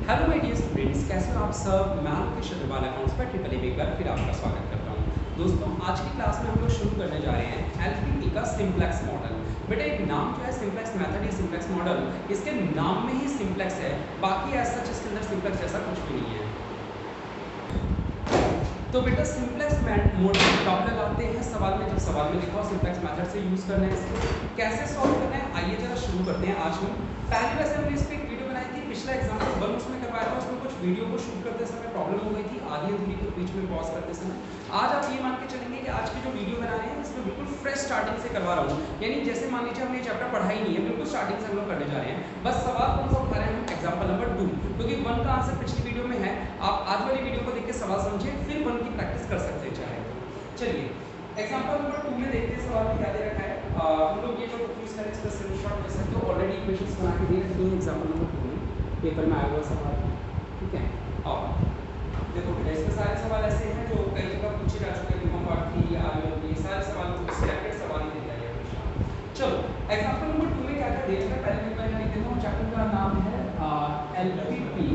Hello my dear students, कैसे हो आप सब। मैं आपके शत्रुपाल अकाउंट्स पर एक बार फिर आपका स्वागत करता हूं। दोस्तों, आज की क्लास में हम लोग शुरू करने जा रहे हैं एलपीटी का सिंप्लेक्स मॉडल। बेटा एक नाम जो है सिंप्लेक्स मेथड या सिंप्लेक्स मॉडल, इसके नाम में ही सिंप्लेक्स है, बाकी एज सच इसके अंदर सिंप्लेक्स जैसा कुछ भी नहीं है। तो बेटा सिंप्लेक्स मॉडल कब लगाते हैं सवाल में, जब सवाल में लिखा हो सिंप्लेक्स मेथड से यूज करना है इसको। कैसे सॉल्व करना है आइए जरा शुरू करते हैं। आज हम पहली वैसे हमने इस पे एक वीडियो बनाई थी, पिछला एग्जाम्पल 1 उसमें करवाया था। उसमें कुछ वीडियो को शूट करते समय प्रॉब्लम हो गई थी, आधी अधूरी के बीच में पॉज करते समय। आज आप ये मान के चलेंगे कि आज की जो वीडियो बना रहे हैं इसमें बिल्कुल फ्रेश स्टार्टिंग से करवा रहा हूँ, यानी जैसे मान लीजिए हमने चैप्टर पढ़ा ही नहीं है, बिल्कुल स्टार्टिंग से हम लोग करने जा रहे हैं। बस सवाल कौन सा उठा रहे हैं हम, एग्जाम्पल नंबर 2, क्योंकि 1 का आंसर पिछली वीडियो में है। आप आज वाली वीडियो को देख के सवाल समझिए, फिर 1 की प्रैक्टिस कर सकते हैं चाहे। चलिए एग्जांपल नंबर 2 में देखते हैं सवाल में क्या दे रखा है। हम लोग ये जो यूज करें इसका स्क्रीनशॉट ले सकते हो, ऑलरेडी इक्वेशंस बना के दिए हैं एग्जांपल नंबर 2 में पेपर में आया हुआ सवाल, ठीक है। और देखो बेटा इसमें सारे सवाल ऐसे हैं जो कई जगह पूछे जा चुके हैं, बीकॉम पार्ट 3 या आईओ, ये सारे सवाल सिलेक्टेड सवाल ही दिया है हमेशा। चलो एग्जांपल नंबर 2 में क्या क्या दे रखा है, पहले मैं लिख देता हूं। चैप्टर का नाम है एलपीटी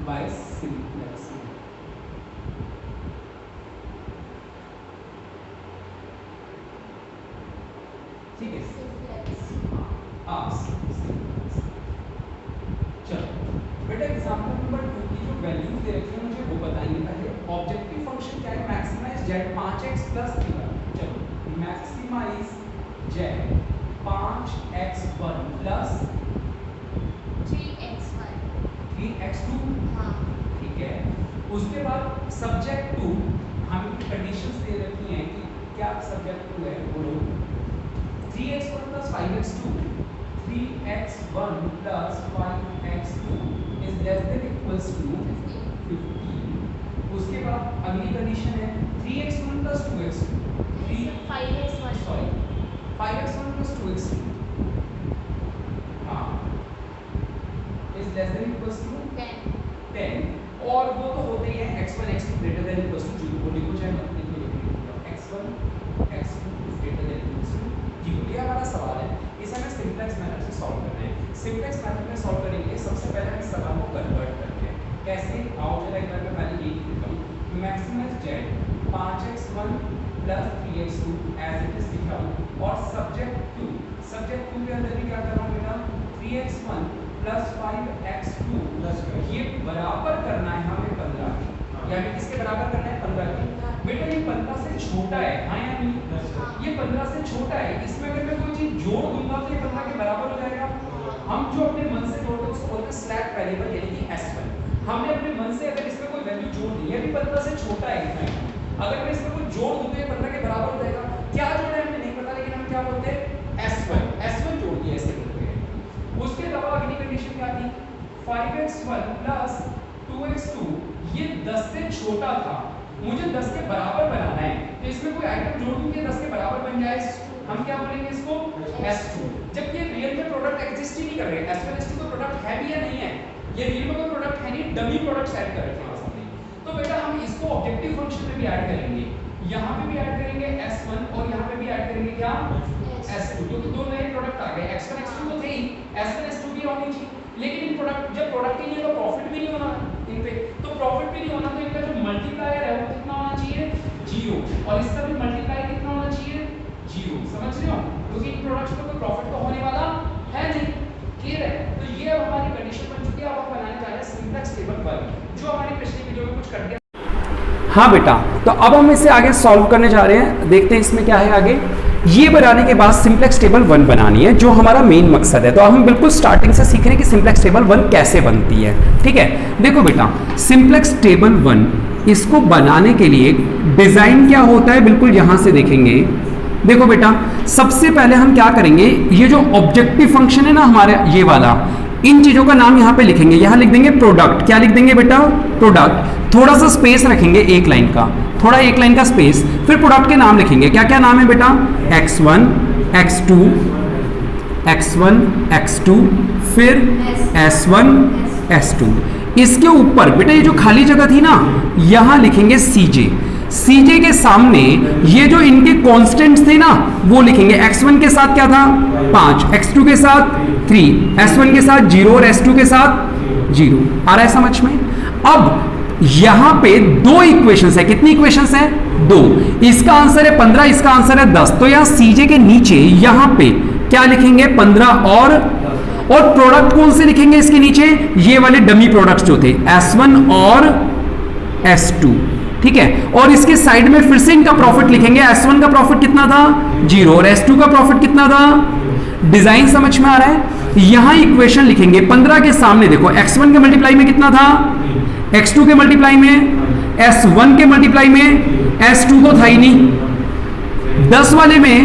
बाय सिंप्लेक्स। ठीक है, चलो बेटा एग्जांपल नंबर 2 की जो वैल्यू दे रखी है मुझे वो बताइए पहले। ऑब्जेक्टिव फंक्शन क्या है, मैक्सिमाइज z 5x + 3y। चलो मैक्सिमाइज z 5x1 + 3x2। हाँ। ठीक है, उसके बाद सब्जेक्ट टू हमें कंडीशंस दे रखी हैं कि क्या सब्जेक्ट टू है, बोलो 3x1 + 5x2, 3x1 + 5x2 is less than equals to 15। उसके बाद अगली कंडीशन है 3x1 + 2x2, 5x1 sorry 5x1 + 2x2 हाँ is less than equals to 10। और वो तो होते ही है x1 x2 greater than equals to 0। वो लिखो चाहे मत लिखो, x1 x2 is greater than equals to 0। ये हमारा सवाल है, इसे हमें सिंप्लेक्स मेथड से सॉल्व करना है। सिंप्लेक्स मेथड में सॉल्व करने के लिए सबसे पहले हम इस सवाल को कन्वर्ट करते हैं। कैसे, आओ जरा एक बार मैं पहले यही लिखता हूं। Maximize z 5x1 + 3x2 as it is लिखा हूं, और सब्जेक्ट 2 के अंदर भी क्या कर रहा हूं बेटा, 3x1 + 5x2 ये बराबर करना है हमें 15 के, यानी किसके बराबर करना है, 15 के। बेटा ये 15 से छोटा है, हाँ या नहीं, ये 15 से छोटा है। इसमें अगर मैं कोई चीज जोड़ दूंगा तो ये 15 के बराबर हो जाएगा। हम जो अपने मन से जोड़ते हैं उसको बोलते हैं स्लैक वेरिएबल, यानी कि s1। हमने अपने मन से अगर इसमें कोई वैल्यू जोड़ दी, ये भी 15 से छोटा है इतना, अगर मैं इसमें कोई जोड़ दूं तो ये 15 के बराबर हो जाएगा। क्या जोड़ा है हमें नहीं पता, लेकिन हम क्या बोलते हैं s1 जोड़ दिया इसके अंदर। उसके अलावा अगली कंडीशन क्या थी, 5x1 + 2x2 ये 10 से छोटा था, मुझे 10 के बराबर बनाना है, तो इसमें कोई आइटम जोड़ दूं कि 10 के बराबर बन जाए, हम क्या बोलेंगे इसको s2। जबकि ये रियल में प्रोडक्ट एग्जिस्ट ही नहीं कर रहे, s1 s2 का प्रोडक्ट है भी या नहीं है, ये रियल में कोई प्रोडक्ट है नहीं, डमी प्रोडक्ट्स ऐड कर रखे हैं सामने। तो बेटा हम इसको ऑब्जेक्टिव फंक्शन में भी ऐड करेंगे, यहां पे भी ऐड करेंगे s1 और यहां पे भी ऐड करेंगे क्या s2, क्योंकि दो नए प्रोडक्ट आ गए, x1 x2 तो थे ही, s1 s2 भी होनी चाहिए। लेकिन इन प्रोडक्ट जब प्रोडक्ट ही नहीं है तो प्रॉफिट भी नहीं होना इन पे, तो प्रॉफिट भी नहीं होना तो इनका जो मल्टीप्लायर है वो कितना होना चाहिए, 0, और इसका भी मल्टीप्लायर कितना होना चाहिए, 0। समझ रहे हो, क्योंकि इन प्रोडक्ट्स में कोई प्रॉफिट तो होने वाला है नहीं। क्लियर है, तो ये अब हमारी कंडीशन बन चुकी है। अब हम बनाने जा रहे हैं सिंप्लेक्स टेबल 1, जो हमारी पिछली वीडियो में कुछ कर दिया। हाँ बेटा, तो अब हम इसे आगे सॉल्व करने जा रहे हैं, देखते हैं इसमें क्या है आगे। ये बनाने के बाद सिंप्लेक्स टेबल 1 बनानी है, जो हमारा मेन मकसद है। तो हम बिल्कुल स्टार्टिंग से सीख रहे हैं कि सिंप्लेक्स टेबल 1 कैसे बनती है। ठीक है, देखो बेटा सिंप्लेक्स टेबल 1 इसको बनाने के लिए डिजाइन क्या होता है, बिल्कुल यहां से देखेंगे। देखो बेटा सबसे पहले हम क्या करेंगे, ये जो ऑब्जेक्टिव फंक्शन है ना हमारे, ये वाला, इन चीजों का नाम यहां पे लिखेंगे। यहां लिख देंगे प्रोडक्ट, क्या लिख देंगे बेटा, प्रोडक्ट। थोड़ा सा स्पेस रखेंगे एक लाइन का, थोड़ा एक लाइन का स्पेस, फिर प्रोडक्ट के नाम लिखेंगे। क्या क्या नाम है बेटा, x1 x2 x1 x2 फिर s1 s2। इसके ऊपर बेटा ये जो खाली जगह थी ना, यहां लिखेंगे CJ के सामने ये जो इनके कांस्टेंट्स थे ना वो लिखेंगे। x1 के साथ क्या था 5, x2 के साथ 3, s1 के साथ 0 और s2 के साथ 0। आ रहा है समझ में? अब यहां पे दो इक्वेशंस है। कितनी इक्वेशंस है? दो। इसका आंसर है 15, इसका आंसर है 10। तो यहां सीजे के नीचे यहां पे क्या लिखेंगे? 15 और प्रोडक्ट कौन से लिखेंगे इसके नीचे? ये वाले डमी प्रोडक्ट्स जो थे s1 और s2, ठीक है। और इसके साइड में फिर से इनका प्रॉफिट लिखेंगे। s1 का प्रॉफिट कितना था? 0 और s2 का प्रॉफिट कितना था? डिजाइन समझ में आ रहा है? यहां इक्वेशन लिखेंगे 15 के सामने देखो x1 के मल्टीप्लाई में कितना था? x2 के मल्टीप्लाई में, s1 के मल्टीप्लाई में s2 को था ही नहीं। 10 वाले में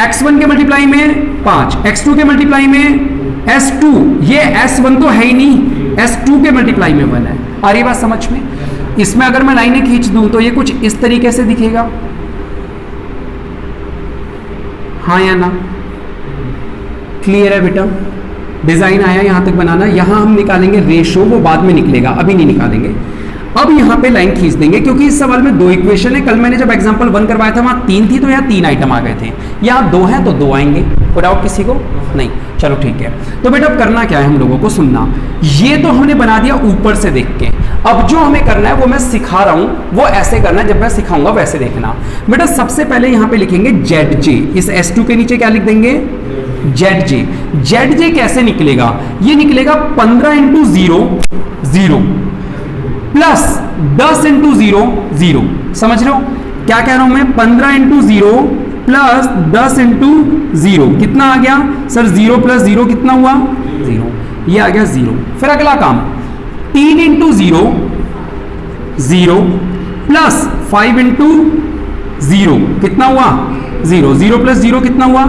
x1 के मल्टीप्लाई में 5, x2 के मल्टीप्लाई में s2, ये s1 तो है ही नहीं, s2 के मल्टीप्लाई में 1 है। आ रही बात समझ में? इसमें अगर मैं लाइनें खींच दूं तो ये कुछ इस तरीके से दिखेगा, हाँ या ना? क्लियर है बेटा? डिजाइन आया यहां तक बनाना। यहां हम निकालेंगे रेशो, वो बाद में निकलेगा, अभी नहीं निकालेंगे। अब यहां पे लाइन खींच देंगे क्योंकि इस सवाल में दो इक्वेशन है। कल मैंने जब एग्जांपल 1 करवाया था वहां 3 थी, तो यहां 3 आइटम आ गए थे। यहां 2 हैं तो 2 आएंगे। कोई डाउट किसी को? नहीं। चलो ठीक है। तो बेटा अब करना क्या है हम लोगों को? सुनना। ये तो हमने बना दिया ऊपर से देख के। अब जो हमें करना है वो मैं सिखा रहा हूं, वो ऐसे करना है, जब मैं सिखाऊंगा वैसे देखना। बेटा सबसे पहले यहां पे लिखेंगे ZJ, इस S2 के नीचे क्या लिख देंगे? ZJ। ZJ कैसे निकलेगा? ये निकलेगा 15 इंटू 0 0 प्लस 10 इंटू 0 0। समझ रहे हो क्या कह रहा हूं मैं? 15 इंटू 0 प्लस 10 इंटू 0 कितना आ गया सर? 0 प्लस 0 कितना हुआ? 0। ये आ गया 0। फिर अगला काम 3 इंटू 0 0 प्लस 5 इंटू 0 कितना हुआ? 0। 0 प्लस 0 कितना हुआ?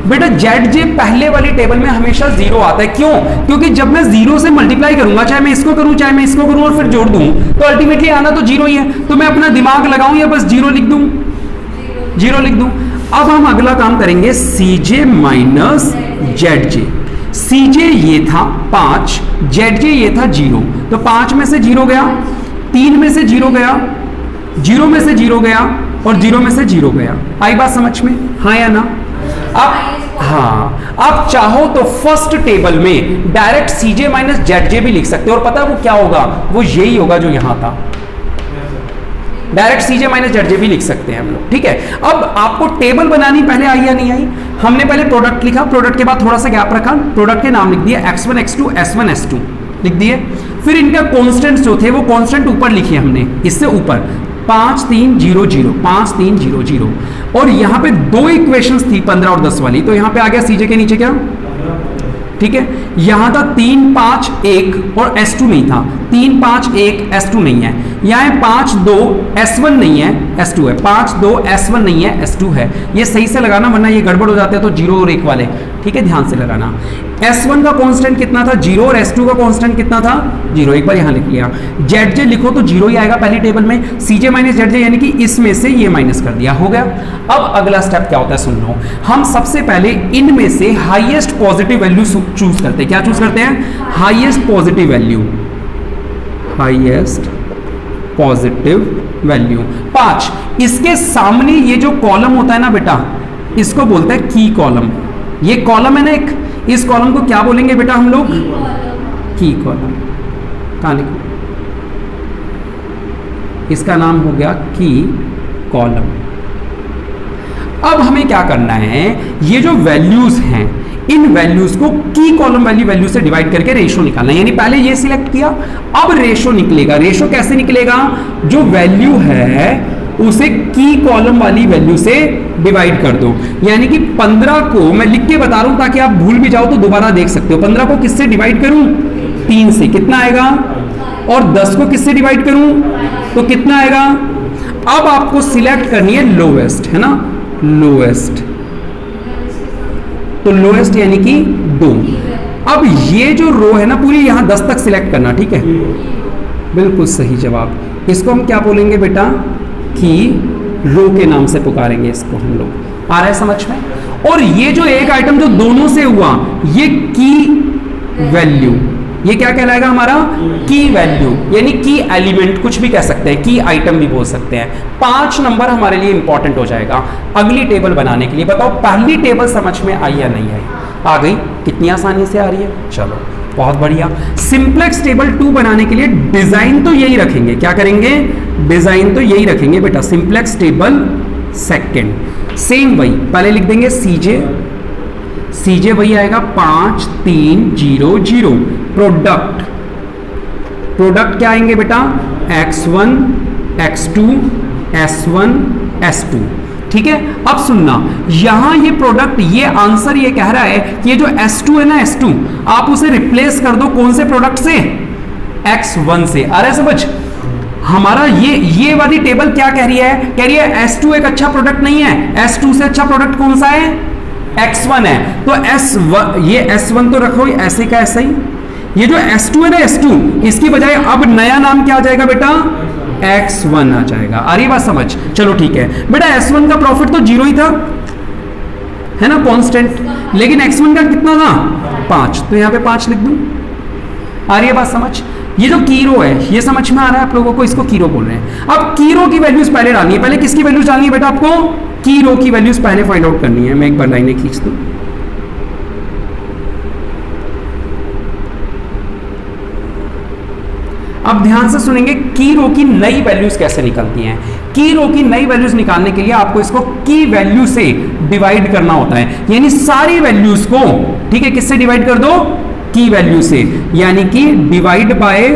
बेटा ZJ पहले वाली टेबल में हमेशा 0 आता है। क्यों? क्योंकि जब मैं 0 से मल्टीप्लाई करूंगा, चाहे मैं इसको करूं चाहे मैं इसको करूं और फिर जोड़ दूं, तो अल्टीमेटली आना तो 0 ही है। तो मैं अपना दिमाग लगाऊं या बस 0 लिख दूं? 0 लिख दूं। अब हम अगला काम करेंगे CJ माइनस ZJ। CJ ये था 5, ZJ ये था 0। तो 5 में से 0 गया, 3 में से 0 गया, 0 में से 0 गया और 0 में से 0 गया। आई बात समझ में? हाँ या ना? अब हाँ, आप चाहो तो फर्स्ट टेबल में डायरेक्ट CJ माइनस ZJ भी लिख सकते हो। और पता है वो क्या होगा? वो यही होगा जो यहां था। डायरेक्ट CJ माइनस ZJ भी लिख सकते हैं हम लोग, ठीक है। अब आपको टेबल बनानी पहले आई या नहीं आई? हमने पहले प्रोडक्ट लिखा, प्रोडक्ट के बाद थोड़ा सा गैप रखा, प्रोडक्ट के नाम लिख दिया x1 x2 s1 s2 लिख दिए। फिर इनका कॉन्स्टेंट्स जो थे वो कॉन्स्टेंट ऊपर लिखे हमने, इससे ऊपर 5 3 0 0 5 3 0 0। और यहाँ पे दो इक्वेशंस थी 15 और 10 वाली, तो यहाँ पे आ गया CJ के नीचे क्या? ठीक है। यहां था 3 5 1 और S2 नहीं था। 3 5 1 S2 नहीं है। यहाँ 5 2 S1 नहीं है, S2 है। 5 2 S1 नहीं है, S2 है। ये सही से लगाना, वरना ये गड़बड़ हो जाते हैं तो 0 और 1 वाले, ठीक है, ध्यान से लगाना। S1 का कांस्टेंट कितना था? 0। और S2 का कांस्टेंट कितना था? 0। एक बार यहाँ लिख लिया। ZJ लिखो तो 0 ही आएगा पहली टेबल में। CJ माइनस ZJ यानी कि इसमें से ये माइनस कर दिया, हो गया। अब अगला स्टेप क्या होता है सुन लो। हम सबसे पहले इनमें से हाईएस्ट पॉजिटिव वैल्यू चूज करते हैं। क्या चूज करते हैं? Highest positive value. Highest positive value 5। इसके सामने ये जो कॉलम होता है ना बेटा, इसको बोलते हैं की कॉलम। ये कॉलम है ना एक, इस कॉलम को क्या बोलेंगे बेटा हम लोग? की कॉलम। कहां लिखो? इसका नाम हो गया की कॉलम। अब हमें क्या करना है? ये जो वैल्यूज हैं, इन वैल्यूज को की कॉलम वाली वैल्यू से डिवाइड करके रेशो निकालना है। यानी पहले ये सिलेक्ट किया, अब रेशो निकलेगा। रेशो कैसे निकलेगा? जो वैल्यू है उसे की कॉलम वाली वैल्यू से डिवाइड कर दो। यानी कि 15 को मैं लिख के बता रहा हूं ताकि आप भूल भी जाओ तो दोबारा देख सकते हो। 15 को किससे डिवाइड करूं? 3 से, कितना आएगा? और 10 को किससे डिवाइड करूं तो कितना आएगा? अब आपको सिलेक्ट करनी है लोएस्ट, है ना, लोएस्ट। तो लोएस्ट यानी कि 2। अब ये जो रो है ना पूरी, यहां 10 तक सिलेक्ट करना, ठीक है, बिल्कुल सही जवाब। इसको हम क्या बोलेंगे बेटा? की रो के नाम से पुकारेंगे इसको हम लोग। आ रहा है समझ में? और ये जो एक आइटम जो दोनों से हुआ, ये की वैल्यू, ये क्या कहलाएगा हमारा? की वैल्यू, यानी की एलिमेंट कुछ भी कह सकते हैं, की आइटम भी बोल सकते हैं। 5 नंबर हमारे लिए इंपॉर्टेंट हो जाएगा अगली टेबल बनाने के लिए। बताओ पहली टेबल समझ में आई या नहीं आई? आ गई, कितनी आसानी से आ रही है, चलो बहुत बढ़िया। सिंपलेक्स टेबल 2 बनाने के लिए डिजाइन तो यही रखेंगे, क्या करेंगे, डिजाइन तो यही रखेंगे बेटा, सिंपलेक्स टेबल सेकंड, सेम वही, पहले लिख देंगे सीजे वही आएगा 5 3 0 0, प्रोडक्ट क्या आएंगे बेटा, x1 x2 s1 s2, ठीक है। अब सुनना, यहां ये प्रोडक्ट, ये आंसर ये कह रहा है कि ये जो s2 है ना, s2 आप उसे रिप्लेस कर दो कौन से प्रोडक्ट से, x1 से। अरे समझ, हमारा ये वाली टेबल क्या कह रही है, कह रही है s2 एक अच्छा प्रोडक्ट नहीं है, s2 से अच्छा प्रोडक्ट कौन सा है, x1 है, तो s1, ये s1 तो रखो ऐसे का ऐसा ही, ये जो s2 है ना, s2 इसकी बजाय अब नया नाम क्या आ जाएगा बेटा, x1 आ जाएगा। आ रही बात समझ, चलो ठीक है बेटा, s1 का प्रॉफिट तो 0 ही था, है ना, कांस्टेंट, लेकिन x1 का कितना था 5, तो यहां पे 5 लिख दूं। आ रही है बात समझ, ये जो की रो है ये समझ में आ रहा है आप लोगों को, इसको की रो बोल रहे हैं। अब की रो की वैल्यूज पहले डालनी है, पहले किसकी वैल्यूज डालनी है बेटा, आपको की रो की वैल्यूज पहले फाइंड आउट करनी है। मैं एक बार लाइनें खींच दूं, अब ध्यान से सुनेंगे की रो की नई वैल्यूज कैसे निकलती हैं। की रो की नई वैल्यूज निकालने के लिए आपको इसको की वैल्यू से डिवाइड करना होता है, यानी सारी वैल्यूज को, ठीक है, किससे डिवाइड कर दो, की वैल्यू से, यानी कि डिवाइड बाय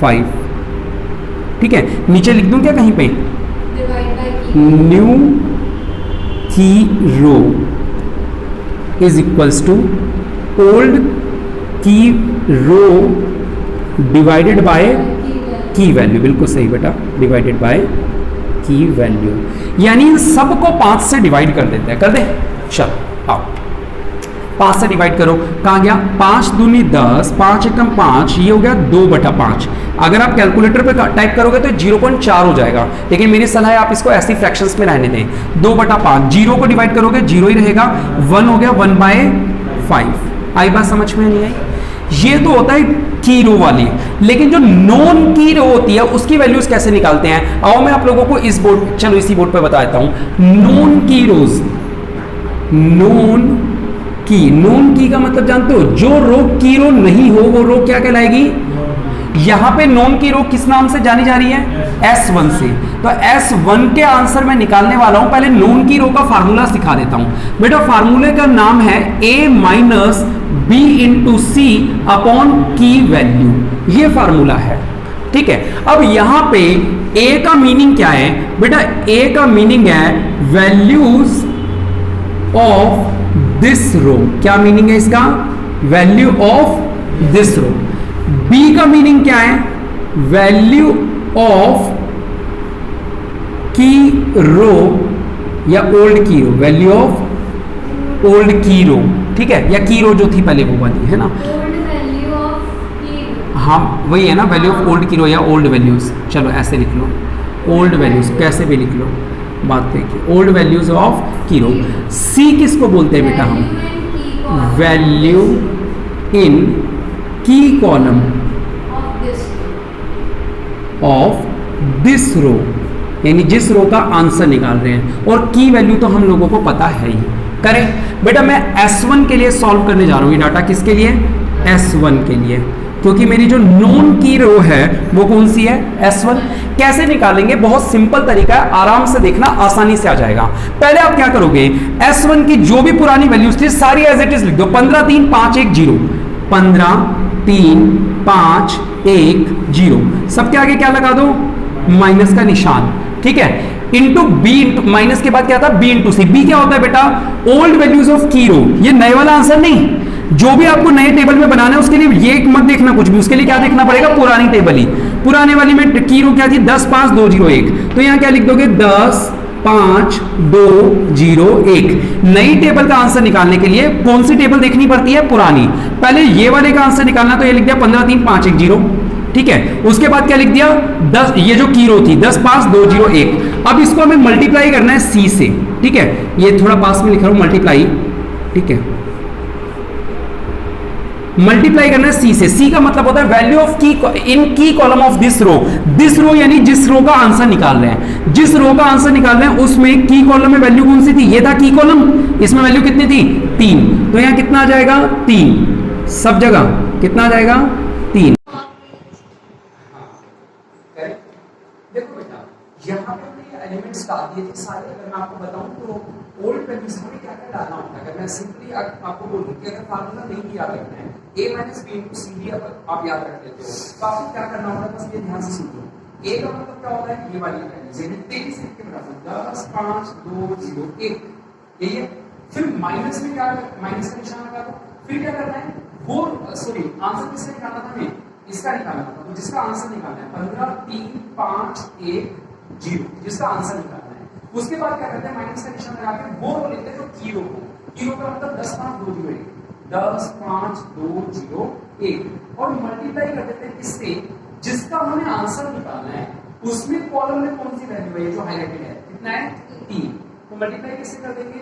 5, ठीक है। नीचे लिख दूं क्या कहीं पे, न्यू की रो इज इक्वल्स टू ओल्ड की रो डिवाइडेड बाय की वैल्यू, बिल्कुल सही बेटा, डिवाइडेड बाय की वैल्यू, यानी इन सबको 5 से डिवाइड कर देते हैं, कर दे, चलो आओ 5 से डिवाइड करो, कहाँ गया, 5 दूनी 10, 5 एकम 5, ये हो गया 2/5। अगर आप कैलकुलेटर पे टाइप करोगे तो 0.4 हो जाएगा, लेकिन मेरी सलाह है आप इसको ऐसी फ्रैक्शंस में रहने दें, 2/5, 0 को डिवाइड करोगे 0 ही रहेगा, 1 हो गया 1/5। आई बात समझ में नहीं आई, ये तो होता है की रो वाली, लेकिन जो नॉन की रो होती है उसकी वैल्यूज कैसे निकालते हैं, आओ मैं आप लोगों को इस बोर्ड, चलो इसी बोर्ड पे बताता हूं। नॉन की रोज, नॉन की का मतलब जानते हो, जो रो की रो नहीं हो वो रो क्या कहलाएगी, यहां पे नॉन की रो किस नाम से जानी जा रही है, S1 से, तो S1 के आंसर मैं निकालने वाला हूं। पहले नॉन की रो का फार्मूला सिखा देता हूं बेटा, फार्मूले का नाम है A minus B into C upon की वैल्यू, ये फार्मूला है, ठीक है। अब यहां पे A का मीनिंग क्या है बेटा, A का मीनिंग है वैल्यूज ऑफ दिस रो, क्या मीनिंग है इसका, value of this row. B का मीनिंग क्या है, वैल्यू ऑफ की रो या ओल्ड की रो, वैल्यू ऑफ ओल्ड की रो, ठीक है, या की रो जो थी पहले वो वाली है ना, हाँ वही है ना, वैल्यू ऑफ ओल्ड की रो या ओल्ड वैल्यूज, चलो ऐसे लिख लो, ओल्ड वैल्यूज कैसे भी लिख लो, बात देखिए, ओल्ड वैल्यूज ऑफ की रो। सी किसको बोलते हैं बेटा हम, वैल्यू इन की कॉलम ऑफ दिस रो, यानी जिस रो का आंसर निकाल रहे हैं, और की वैल्यू तो हम लोगों को पता है ही। करें बेटा, मैं S1 के लिए सॉल्व करने जा रहा हूं, ये डाटा किसके लिए, S1 के लिए, क्योंकि मेरी जो नॉन की रो है वो कौन सी है, S1। कैसे निकालेंगे, बहुत सिंपल तरीका है, आराम से देखना, आसानी से आ जाएगा। पहले आप क्या करोगे, S1 की जो भी पुरानी वैल्यूज थी सारी एज इट इज लिख दो, 15 3 5 1 0, 15 3 5 1 0, सबके आगे क्या लगा दो, माइनस का निशान, ठीक है, इंटू बी, माइनस के बाद क्या था, बी इंटू सी। बी क्या होता है बेटा, ओल्ड वैल्यूज ऑफ की रो, ये नए वाला आंसर नहीं, जो भी आपको नए टेबल में बनाना है उसके लिए ये मत देखना कुछ भी, उसके लिए क्या देखना पड़ेगा, पुरानी टेबल ही। पुराने वाली में की रो क्या थी, 10 5 2 0 1, तो यहां क्या लिख दोगे, 10 5 2 0 1। नई टेबल का आंसर निकालने के लिए कौन सी टेबल देखनी पड़ती है, पुरानी। पहले ये वाले का आंसर निकालना, तो ये लिख दिया 15 3 5 1 0, ठीक है। उसके बाद क्या लिख दिया, 10, ये जो की रो थी 10 5 2 0 1। अब इसको हमें मल्टीप्लाई करना है सी से, ठीक है, ये थोड़ा पास में लिख रहा हूं, मल्टीप्लाई, ठीक है, मल्टीप्लाई करना है सी से। सी का मतलब होता है वैल्यू ऑफ की इन की column of this row. This row यानी जिस रो का आंसर निकाल रहे हैं, जिस रो का आंसर निकाल रहे हैं उसमें की कॉलम में वैल्यू कौन सी थी, ये था की कॉलम, इसमें वैल्यू कितनी थी 3, तो यहां कितना आ जाएगा 3, सब जगह कितना आ जाएगा 3। देखो बेटा यहाँ पे हमने एलिमेंट्स डाल दिए थे सारे। अगर मैं आपको बताऊं तो ओल्ड कंडीशन में क्या क्या डालना होता है, अगर मैं सिंपली आपको बोलूं कि अगर फार्मूला नहीं याद रखना है a minus B into C D आप याद रख लेते हो, तो आपको क्या करना होगा, बस ये ध्यान से सुनो। a का मतलब क्या होता है, ये वाली वैल्यू 23 के बराबर 10 5 2 0 1, यही है। फिर माइनस में क्या, माइनस का निशान लगा दो। फिर क्या करना है, वो सॉरी आंसर किसका निकालना था, हमें इसका निकालना था, तो जिसका आंसर निकालना है 15 3 5 1 0, जिसका आंसर निकालना है। उसके बाद क्या करते हैं, माइनस का निशान लगा के वो रो लेते हैं जो की रो को, की रो का मतलब 10 5 2 0 1, 10 5 2 0 1, और मल्टीप्लाई कर देते हैं किससे, जिसका हमें आंसर निकालना है उसमें कॉलम में कौन सी वैल्यू है जो हाईलाइटेड है, कितना है 3, तो मल्टीप्लाई किससे कर देंगे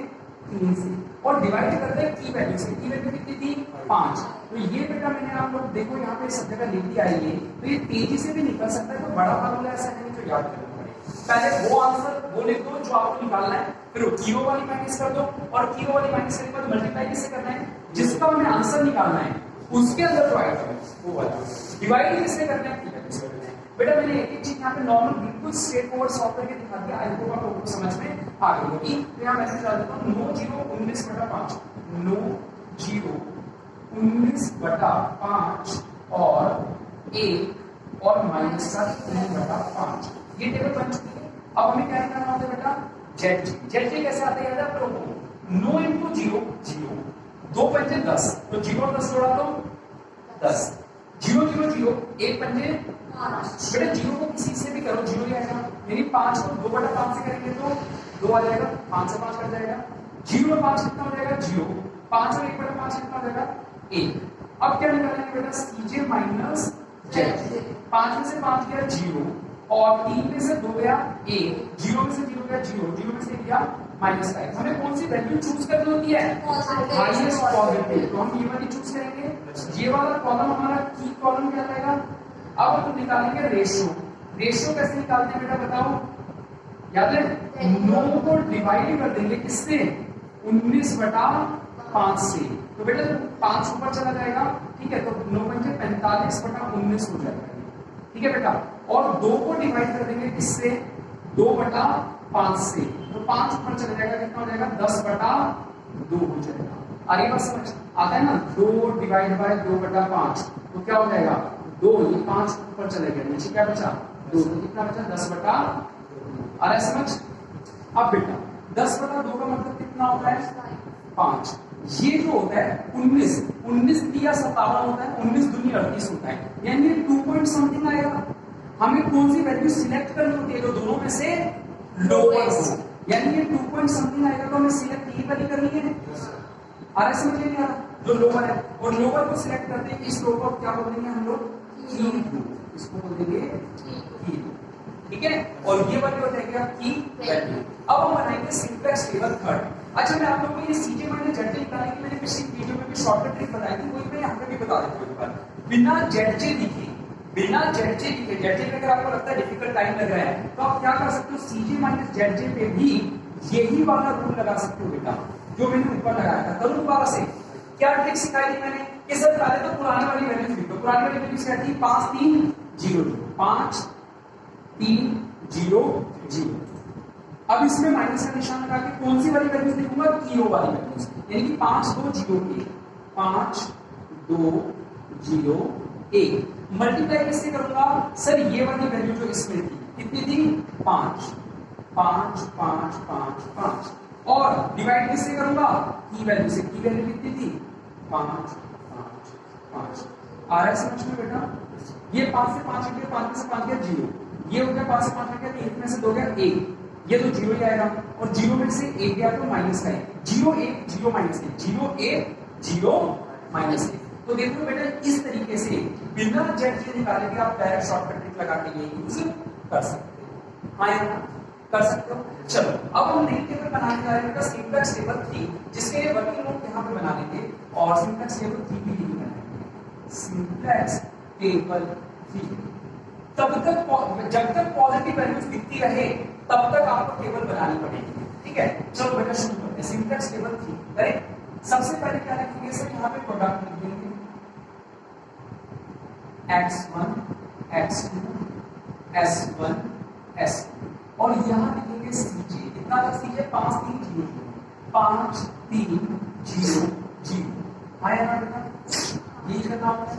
3 से, और डिवाइड करते हैं की वैल्यू से। की वैल्यू कितनी थी 5, तो ये बेटा मैंने आप लोग देखो यहाँ पे सब जगह लिख दिया है, ये तो ये तेजी से भी निकल सकता है, तो बड़ा फार्मूला ऐसा नहीं तो याद करना पड़ेगा। पहले वो आंसर वो लिख दो जो आपको निकालना है, फिर की वाली माइनस कर दो, और की वाली माइनस करने के बाद मल्टीप्लाई किससे करना है, जिसका हमें आंसर निकालना है उसके अंदर जो आएगा वो वाला, डिवाइड किससे करना है, ठीक है किससे करना है। बेटा मैंने एक एक चीज यहाँ पे नॉर्मल बिल्कुल स्ट्रेट फॉरवर्ड सॉल्व करके दिखा दिया, आई होप आपको समझ में आ गई होगी। तो यहाँ मैसेज डाल देता हूँ 9 0 19 बटा 5, 9 0 19 बटा 5 और 1 और माइनस का 3 बटा 5, ये टेबल बन चुकी है। अब हमें क्या करना होता है बेटा, जेड जे कैसे आता है, याद है 9 इंटू 0 0, 2 पंजे 10, तो 0 और 10 जोड़ा तो 10, 0 0 0 1 पंजे 5, बेटा 0 को किसी से भी करो 0 ही आएगा, यानी 5 को 2 बटा 5 से करेंगे तो 2 आ जाएगा, 5 से 5 कट जाएगा, 0 और 5 कितना हो जाएगा 0, 5 और 1 बटा 5 कितना हो जाएगा 1। अब क्या निकालेंगे बेटा, सीजे माइनस जेड, 5 में से 5 गया 0, और 3 में से 2 गया 1, 0 में से 0 गया 0, 0 में से गया माइनस 5। हमें कौन सी वैल्यू चूज करनी होती है, माइनस पॉजिटिव, तो हम ये वाली चूज करेंगे। ये वाला कॉलम हमारा की कॉलम क्या आएगा। अब हम निकालेंगे रेशियो। रेशियो कैसे निकालते हैं बेटा बताओ, याद है 9 को डिवाइड कर देंगे किससे, 19 बटा 5 से, तो बेटा 5 ऊपर चला जाएगा, ठीक है, तो 9 पंजे 45 बटा 19 हो जाएगा, ठीक है बेटा, और 2 को डिवाइड कर देंगे किससे, 2 बटा 5 से, तो 5 ऊपर चला जाएगा, कितना हो जाएगा 10 बटा 2 हो जाएगा। आगे बात समझ आता है ना, 2 डिवाइड बाय 2 बटा 5, तो क्या हो जाएगा 2, ये 5 ऊपर चले गया, नीचे क्या बचा 2, तो कितना बचा 10 बटा, आ रहा है समझ। अब बेटा 10 बटा 2 का मतलब कितना होता है 5, ये जो होता है 19 दिया 57 होता है, 19 दूनी 38 होता है, यानी 2 पॉइंट समथिंग आएगा। हमें कौन सी वैल्यू सिलेक्ट करनी होती है, जो दोनों में से लोअर हो, यानी ये 2 पॉइंट समथिंग आएगा, तो हमें सिलेक्ट ये वाली करनी है। आ रहा समझ नहीं आ रहा, जो लोअर है, और लोअर को सिलेक्ट करते हैं, इस रो को क्या बोल देंगे हम लोग, इसको बोल देंगे की, ठीक है, और ये वाली हो जाएगी आपकी वैल्यू। अब हम बनाएंगे सिंप्लेक्स टेबल थर्ड। अच्छा मैं आप लोगों को ये सीजे माइनस जेड निकालने की मैंने पिछली वीडियो में भी शॉर्टकट ट्रिक बताई थी, वही मैं यहाँ पे भी बता देता हूँ एक बार। बिना जेड लिखे, बिना जेड लिखे, जेड पे अगर आपको लगता है डिफिकल्ट टाइम लग रहा है, तो आप क्या कर सकते हो, सीजे माइनस जेड पे भी यही वाला रूल लगा सकते हो बेटा, जो मैंने ऊपर लगाया था। करूँ दोबारा से, क्या ट्रिक सिखाई थी मैंने, कि सर पहले तो पुरानी वाली वैल्यू लिखो, पुरानी वाली वैल्यू क्या थी 5 3 0 5 3 0 0। अब इसमें माइनस का निशान लगा के कौन सी वाली वैल्यू लिखूंगा, की वाली वैल्यू, यानी कि 5 2 0 1, 5 2 0 1। मल्टीप्लाई किससे करूंगा, सर ये वाली वैल्यू जो इसमें थी कितनी थी 5 5 5 5 5, और डिवाइड किससे करूंगा, की वैल्यू से, की वैल्यू कितनी थी 5 5 5। आ रहा है समझ में बेटा, ये 5 से 5 गया, 5 में से 5 गया 0, ये हो गया 5 से 5 गया, 1 में से 2 गया 1, ये तो 0 ही आएगा, और 0 में से 1 गया तो माइनस का 1, 0 1 0 माइनस 1, 0 1 0 माइनस 1। तो देखो बेटा इस तरीके से बिना जेड के निकाले भी आप डायरेक्ट शॉर्टकट ट्रिक लगा के ये यूज कर सकते हो। हाँ या ना, कर सकते हो। चलो अब हम नई टेबल बनाने जा रहे हैं, सिंप्लेक्स टेबल 3, जिसके लिए वर्किंग नोट यहाँ पे बना लेंगे, और सिंप्लेक्स टेबल 3 भी नहीं बनाएंगे। Simplex table theory. तब तक जब तक पॉजिटिव वैल्यूज दिखती रहे तब तक आपको टेबल बनानी पड़ेगी, ठीक है। चलो बेटा शुरू करते हैं। सिंप्लेक्स टेबल थ्योरी करें। सबसे पहले क्या लिखेंगे सर, यहाँ पे प्रोडक्ट लिख देंगे x1 x2 s1 s2 और यहाँ लिखेंगे cj। कितना था cj? 5 3 0 5 3 0 0। आया ना बेटा, यही करना होता है।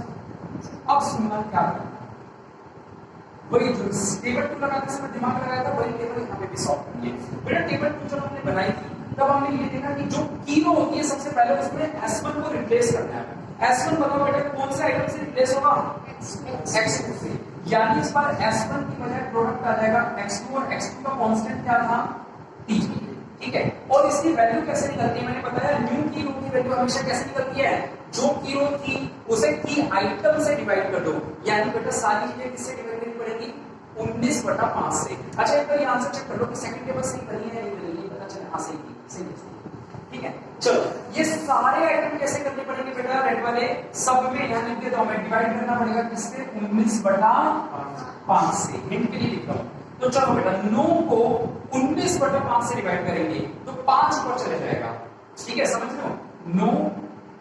अब सुनना क्या करना, वही जो टेबल 2 लगाते समय दिमाग लगाया था वही टेबल यहाँ पे भी सॉल्व करिए। बेटा टेबल 2 जब हमने बनाई थी तब हमने ये देखा कि जो कीलो होती है सबसे पहले उसमें s1 को रिप्लेस करना है। s1 बताओ बेटा कौन से आइटम से रिप्लेस होगा? x2 से। यानी इस बार s1 की बजाय प्रोडक्ट आ जाएगा x2 और x2 का कांस्टेंट क्या था? t, ठीक है। और इसकी वैल्यू कैसे निकलती है मैंने बताया, न्यू की रो की वैल्यू हमेशा कैसे निकलती है? जो की रो थी उसे की आइटम से डिवाइड कर दो। यानी बेटा सारी चीजें किससे डिवाइड करनी पड़ेगी? 19/5 से। अच्छा एक बार ये आंसर चेक कर लो कि सेकंड टेबल सही बनी है या नहीं बनी है, पता चले। हाँ सही थी, सही, ठीक है। चलो ये सारे आइटम कैसे करने पड़ेंगे बेटा? रेड वाले सब में यहाँ लिख देता हूं मैं, डिवाइड करना पड़ेगा किससे? 19/5 से। हिंट के लिए लिख रहा हूं। तो चलो बेटा 9 को 19/5 से डिवाइड करेंगे तो 5 ऊपर चले जाएगा, ठीक है, समझ लो। 9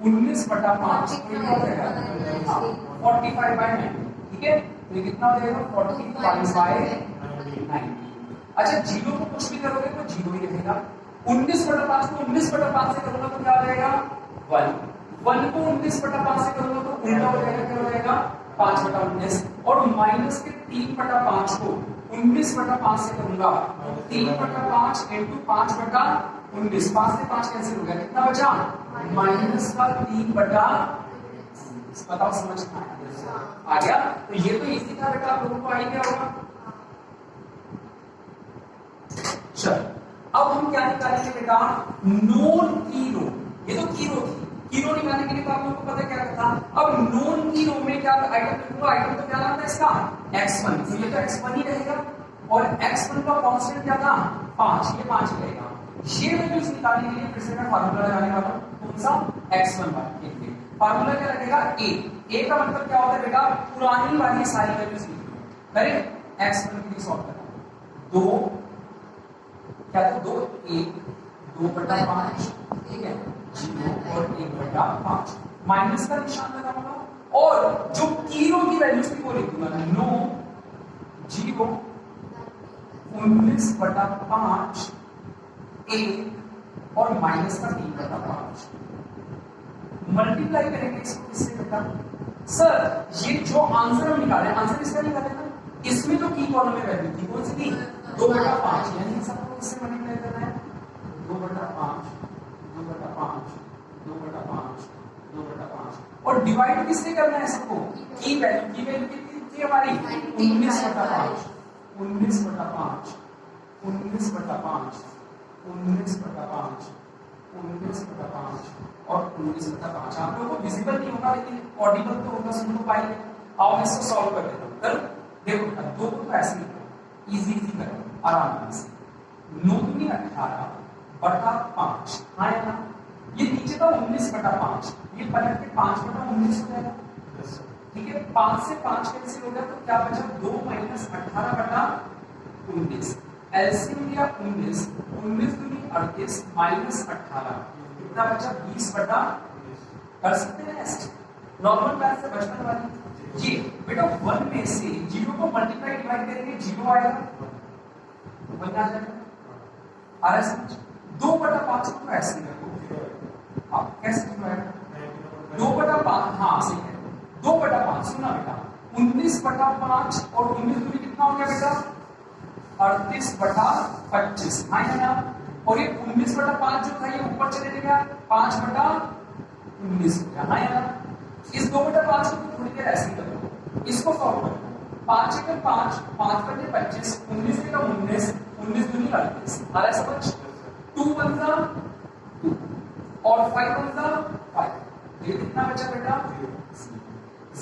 19/5 कितना हो जाएगा? 45/9, ठीक है। तो ये कितना हो जाएगा? 45/90। अच्छा जीरो को कुछ भी करोगे तो जीरो ही रहेगा। 19/5 को 19/5 से करूंगा तो क्या हो जाएगा? 1 1 को 19/5 से करूंगा तो उल्टा हो जाएगा, क्या हो जाएगा? 5/19। और माइनस के 3/5 को 19/5 से करूंगा 3/5 इंटू 5/19। 5 से 5 कैंसिल हो गया, कितना बचा? माइनस का 3/19। बताओ समझ में आ गया? तो ये तो इजी था बेटा, आप लोगों को आइडिया होगा। चल अब हम क्या निकालेंगे बेटा? नॉन की रो। ये तो की रो थी, की रो निकालने के लिए तो आप लोगों को पता क्या था। अब नॉन की रो में क्या आइटम लिखूंगा? आइटम तो क्या नाम था इसका? x1। तो ये तो x1 ही रहेगा और x1 का कांस्टेंट क्या था? 5। ये 5 रहेगा। ये वैल्यूज निकालने के लिए फिर से मैं फार्मूला लगाने वाला हूं। कौन सा? x1 वाला। फार्मूला क्या लगेगा? a का मतलब क्या होता है बेटा? पुरानी वाली सारी वैल्यूज लिख लो। करेक्ट। x1 के लिए सॉल्व करना 2 क्या था? 2 1 2/5, ठीक है, 0 और 1/5। माइनस का निशान लगाऊंगा और जो कीरो की वैल्यूज थी वो लिख दूंगा। 9 0 19/5 1 और माइनस का 3/5। मल्टीप्लाई करेंगे इसको किससे बेटा? सर ये जो आंसर हम निकाले, आंसर इसका निकाले ना, इसमें तो की कॉलम में वैल्यू थी, कौन सी थी? 2/5। यानी सबको किससे मल्टीप्लाई करना है? 2/5 2/5 2/5 2/5। और डिवाइड किससे करना है सबको? की वैल्यू कितनी थी हमारी? 19/5 19/5 19/5 19/5 19/5 और 19/5। आप लोगों को विजिबल नहीं होगा लेकिन ऑडिबल तो होगा, सुन तो पाएंगे। आओ मैं इसको सॉल्व कर देता हूं। करो देखो, दो को ऐसे ही करो, इजी करो आराम से। 9 दूनी 18/5। हाँ या ना? ये नीचे था 19/5, ये पलट के 5/19 हो जाएगा, ठीक है। 5 से 5 कैंसिल हो गया तो क्या बचा? 2 - 18/19। एलसीएम लिया 19 19 दूनी 38 माइनस 18 कितना बचा? 20/। कर सकते हैं नेक्स्ट नॉर्मल मैथ से बचपन वाली। ये बेटा 1 में से 0 को मल्टीप्लाई डिवाइड करेंगे 0 आएगा, 1 आ जाएगा। आ रहा है समझ? 2/5 को ऐसे रखो। आप कैसे डिवाइड? 2/5। हाँ सही है, 2/5। सुना बेटा 19/5 और 19 दूनी कितना हो गया बेटा? 38/25। हाँ या ना? और ये 19/5 जो था ये ऊपर चले गया 5/19 हो गया। हाँ या ना? इस 2/5 को थोड़ी देर ऐसे ही करो, इसको सॉल्व करो। 5 × 5 5/25 19 × 19 19 दूनी 38। आ रहा है समझ? 2 1 2 और 5 1 5। ये कितना बचा बेटा?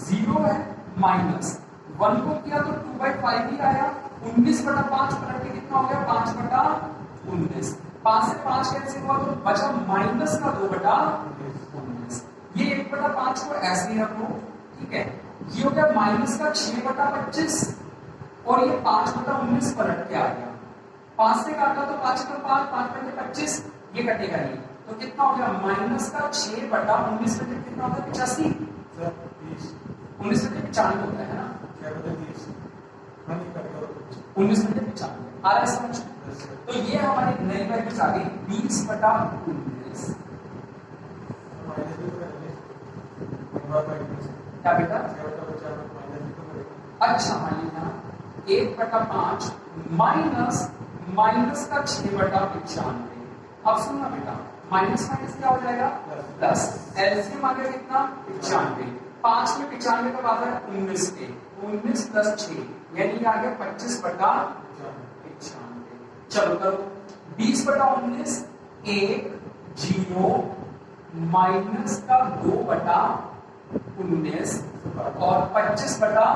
0 है माइनस 1 को किया तो 2/5 ही आया। 19/5 पलट के कितना हो गया? 5/19। 5 से 5 कैंसिल हुआ तो बचा माइनस का 2/19। ये 1/5 को ऐसे ही रखो, ठीक है। ये हो गया माइनस का 6/25 और ये 5/19 पलट के आ गया। 5 से काटा तो 5 का 5 ये कटेगा नहीं, तो कितना हो गया माइनस का 6/19 में कितना होता है 85 सर 20 19 में 95 होता है ना, 6/20 हाँ नहीं कटेगा 19 में 95 आ रहा है समझ। तो ये हमारी नई वैल्यूज आ गई 20/19। माइनस भी तो करेंगे क्या बेटा? 6/50 माइनस भी तो करेंगे। अच्छा मान लीजिए 1/5 माइनस का 6/95। अब सुनना बेटा, माइनस माइनस क्या हो जाएगा प्लस, एलसीएम आ गया कितना 95। 5 में 95 का बाद है 19 पे, 19 प्लस 6 यानी आ गया 25/95। चलो करो 20/19 1 0 माइनस का 2/19 और 25/95।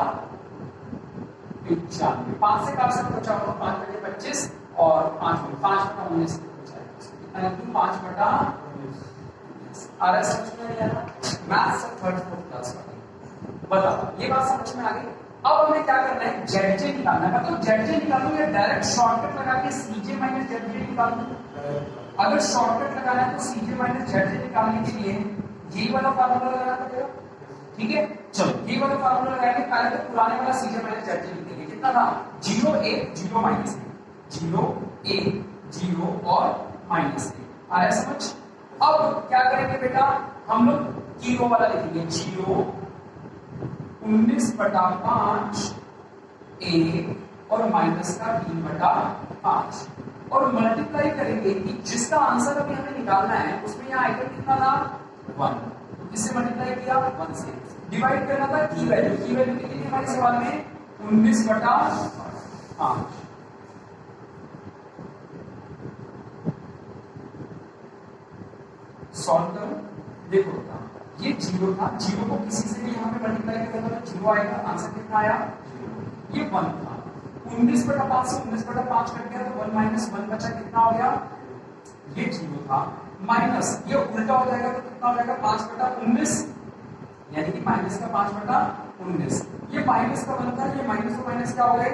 5 से काट सकते हो, चाहो 5/25 और 5/19 5/19 आ रहा है समझ में नहीं आ रहा? मैथ्स से 3rd 4th क्लास वाली बताओ, ये बात समझ में आ गई। अब हमें क्या करना है जेडजे निकालना है। तो जेडजे निकालूं या डायरेक्ट शॉर्टकट लगा के सीजे माइनस जेडजे निकालूं? अगर शॉर्टकट लगाना है तो सीजे माइनस जेडजे निकालने के लिए यही वाला फार्मूला लगाना पड़ेगा, ठीक है। चलो ये वाला फार्मूला लगाएंगे, पहले तो पुराने वाला सीजे माइनस जेडजे लिखेंगे। कितना था 0 1 0 माइनस 0 1 0 और माइनस आया समझ। अब क्या करेंगे बेटा, हम लोग किलो वाला लिखेंगे 0 19/5 1 और माइनस का 3/5 और मल्टीप्लाई करेंगे कि जिसका आंसर अभी हमें निकालना है उसमें यहाँ आइटम कितना था 1, इससे मल्टीप्लाई किया 1 से डिवाइड करना था की वैल्यू कितनी थी हमारे सवाल में 19/5। सॉल्व करो, देखो ये 0 था, 0 को किसी से भी यहाँ पे मल्टीप्लाई करना तो 0 आएगा, आंसर कितना आया 0। ये 1 था, 19/5 से 19/5 कट गया तो 1 माइनस 1 बचा, कितना हो गया ये 0 था, माइनस ये उल्टा हो जाएगा तो कितना हो जाएगा 5/19 यानी कि माइनस का 5/19। ये माइनस का 1 था, ये माइनस तो माइनस क्या हो गए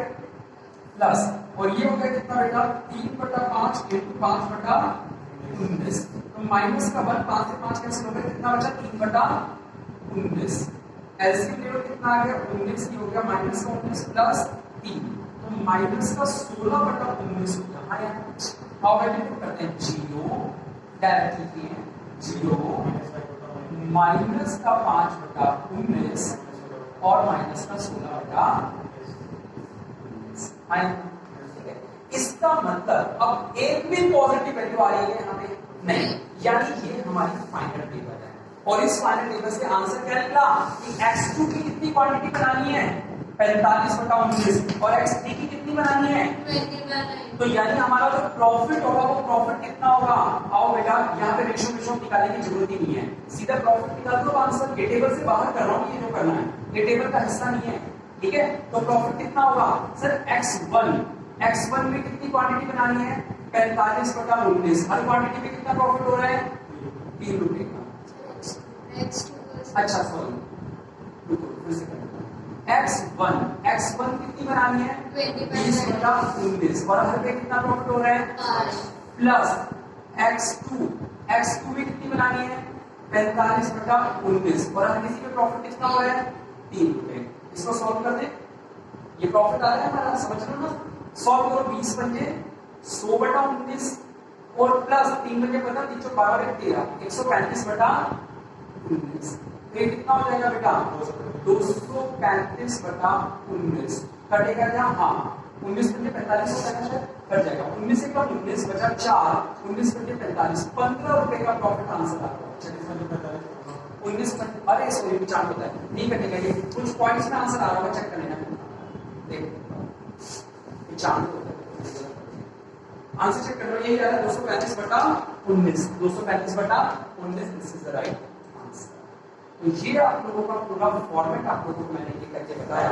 प्लस, और ये हो गया कितना बेटा 3/5 × 5/19। तो माइनस का 1 5 से 5 कैंसिल हो गया, कितना बचा 3/19। एलसीएम ले लो कितना आ गया 19, ये हो गया माइनस का 19 प्लस 3 तो माइनस का 16/19 हो गया। हाँ यार अब मल्टीप्लाई करते हैं 0 डायरेक्ट लिखिए 0 माइनस का 5/19 और माइनस का 16/19। इसका मतलब अब एक भी पॉजिटिव वैल्यू आ रही है यहाँ पे नहीं, यानी ये हमारी फाइनल टेबल है। और इस फाइनल टेबल से आंसर क्या निकला कि x2 की कितनी क्वांटिटी बनानी है 45/19 और x3 की कितनी बनानी है 29। तो यानी हमारा जो प्रॉफिट होगा वो प्रॉफिट कितना होगा। आओ बेटा यहाँ पे रेशियो निकालने की जरूरत ही नहीं है, सीधा प्रॉफिट निकाल दो आंसर। ये टेबल से बाहर कर रहा हूँ, ये जो करना है ये टेबल का हिस्सा नहीं है, ठीक है। तो प्रॉफिट कितना होगा सर x1 में कितनी क्वांटिटी बनानी है 45/19। हर क्वांटिटी में कितना प्रॉफिट हो रहा है 3 रुपए का। अच्छा सॉरी फिर से x1 कितनी बनानी है 20/19 और हर पे कितना प्रॉफिट हो रहा है प्लस x2 में कितनी बनानी है 45/19 और हर किसी पे प्रॉफिट कितना हो रहा है 3 रुपए। इसको सॉल्व कर दे, ये प्रॉफिट आ रहा है हमारा, समझ लो ना। सॉल्व करो 20 पंजे 100/19 और प्लस 3 पंजे पता 3 × 12 13 135/19 ये कितना हो जाएगा बेटा 235/19 कटेगा क्या हाँ 19 पंजे 45 होता है ना, कट जाएगा 19 से कम 19 बचा 4 19 पंजे 45 15 रुपए का प्रॉफिट आंसर आ रहा है। 19 अरे सॉरी 4 होता है नहीं कटेगा, ये कुछ पॉइंट्स में आंसर आ रहा है, चेक कर लेना। देखो 4 होता है, आंसर चेक कर लो, यही आ रहा है 235/19 235/19 this is the right answer. तो ये आप लोगों का पूरा फॉर्मेट आप लोगों को मैंने ये करके बताया,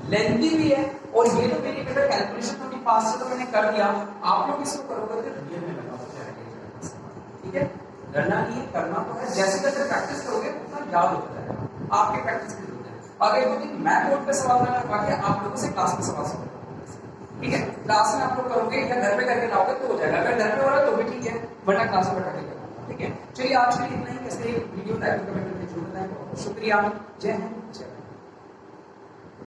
लेंथी भी है और ये तो मेरी बेटा कैलकुलेशन थोड़ी फास्ट है तो मैंने कर दिया, आप लोग इसको करोगे तो रियल में लगा हो जाएगा, ठीक है। डरना नहीं है, करना तो है, जैसे जैसे प्रैक्टिस करोगे उतना याद होता है, आपके प्रैक्टिस के होता है। अगर वो दिन मैं बोर्ड पे सवाल ना कर पाके आप लोगों से क्लास में सवाल सॉल्व करूंगा, ठीक है? क्लास में आप लोग करोगे या घर पे करके लाओगे तो हो जाएगा, अगर घर पे हो रहा है तो भी ठीक है, वरना क्लास में बैठा के करना, ठीक है? चलिए आज के लिए इतना ही। कैसे वीडियो लाइक कमेंट करके जरूर बताएं। शुक्रिया, जय हिंद, जय